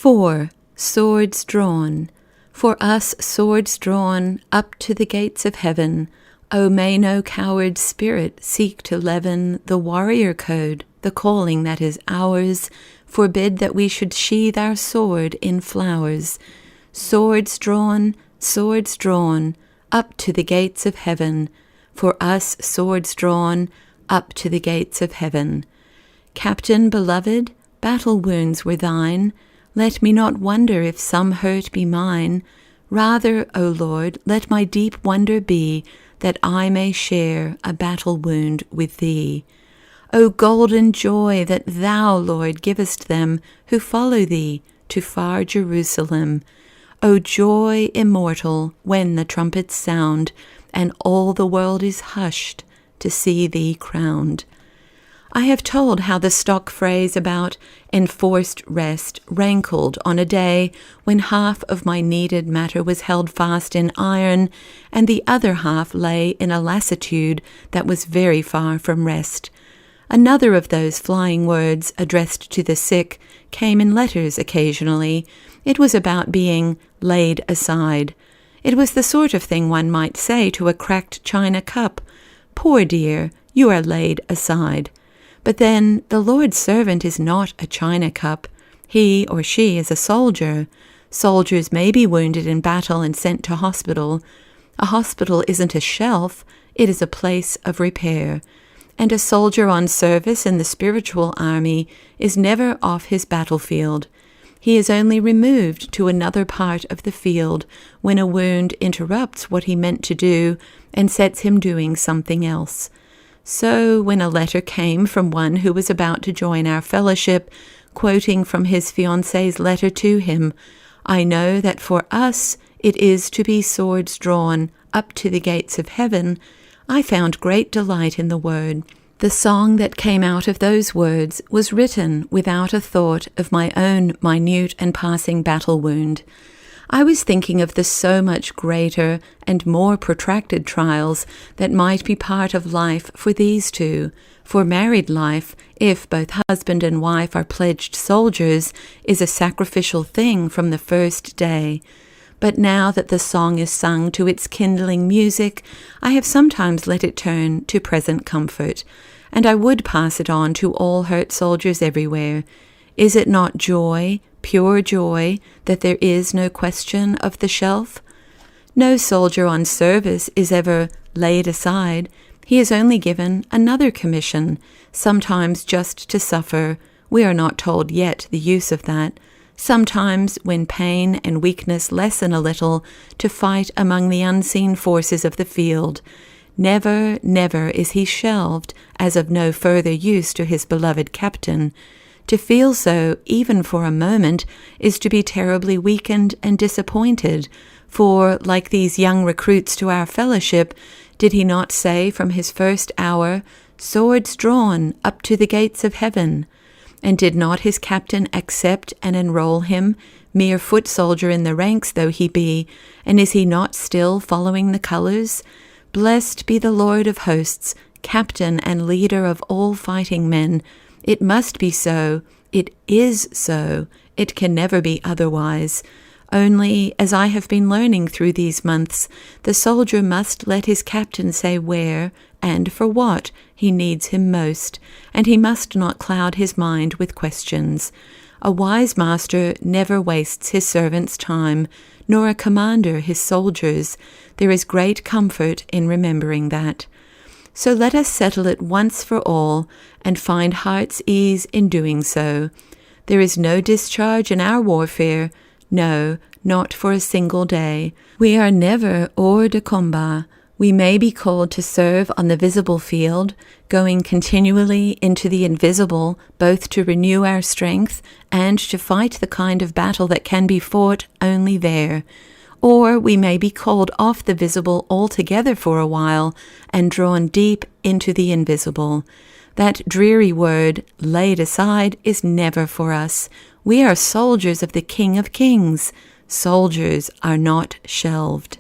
4. Swords drawn. For us swords drawn up to the gates of heaven. O may no coward spirit seek to leaven the warrior code, the calling that is ours, forbid that we should sheathe our sword in flowers. Swords drawn, up to the gates of heaven. For us swords drawn, up to the gates of heaven. Captain beloved, battle wounds were thine. Let me not wonder if some hurt be mine. Rather, O Lord, let my deep wonder be that I may share a battle wound with thee. O golden joy that thou, Lord, givest them who follow thee to far Jerusalem. O joy immortal when the trumpets sound and all the world is hushed to see thee crowned. I have told how the stock phrase about enforced rest rankled on a day when half of my needed matter was held fast in iron and the other half lay in a lassitude that was very far from rest. Another of those flying words addressed to the sick came in letters occasionally. It was about being laid aside. It was the sort of thing one might say to a cracked china cup. Poor dear, you are laid aside. But then the Lord's servant is not a china cup. He or she is a soldier. Soldiers may be wounded in battle and sent to hospital. A hospital isn't a shelf, it is a place of repair. And a soldier on service in the spiritual army is never off his battlefield. He is only removed to another part of the field when a wound interrupts what he meant to do and sets him doing something else. So when a letter came from one who was about to join our fellowship, quoting from his fiancée's letter to him, I know that for us it is to be swords drawn up to the gates of heaven, I found great delight in the word. The song that came out of those words was written without a thought of my own minute and passing battle wound. I was thinking of the so much greater and more protracted trials that might be part of life for these two. For married life, if both husband and wife are pledged soldiers, is a sacrificial thing from the first day. But now that the song is sung to its kindling music, I have sometimes let it turn to present comfort, and I would pass it on to all hurt soldiers everywhere. Is it not joy, pure joy, that there is no question of the shelf? No soldier on service is ever laid aside. He is only given another commission, sometimes just to suffer. We are not told yet the use of that. Sometimes, when pain and weakness lessen a little, to fight among the unseen forces of the field. Never, never is he shelved as of no further use to his beloved captain. To feel so, even for a moment, is to be terribly weakened and disappointed, for, like these young recruits to our fellowship, did he not say from his first hour, "Swords drawn up to the gates of heaven"? And did not his captain accept and enroll him, mere foot soldier in the ranks though he be, and is he not still following the colours? Blessed be the Lord of hosts, captain and leader of all fighting men. It must be so. It is so. It can never be otherwise. Only, as I have been learning through these months, the soldier must let his captain say where, and for what, he needs him most, and he must not cloud his mind with questions. A wise master never wastes his servants' time, nor a commander his soldiers. There is great comfort in remembering that. So let us settle it once for all, and find heart's ease in doing so. There is no discharge in our warfare, no, not for a single day. We are never hors de combat. We may be called to serve on the visible field, going continually into the invisible, both to renew our strength and to fight the kind of battle that can be fought only there. Or we may be called off the visible altogether for a while and drawn deep into the invisible. That dreary word, laid aside, is never for us. We are soldiers of the King of Kings. Soldiers are not shelved.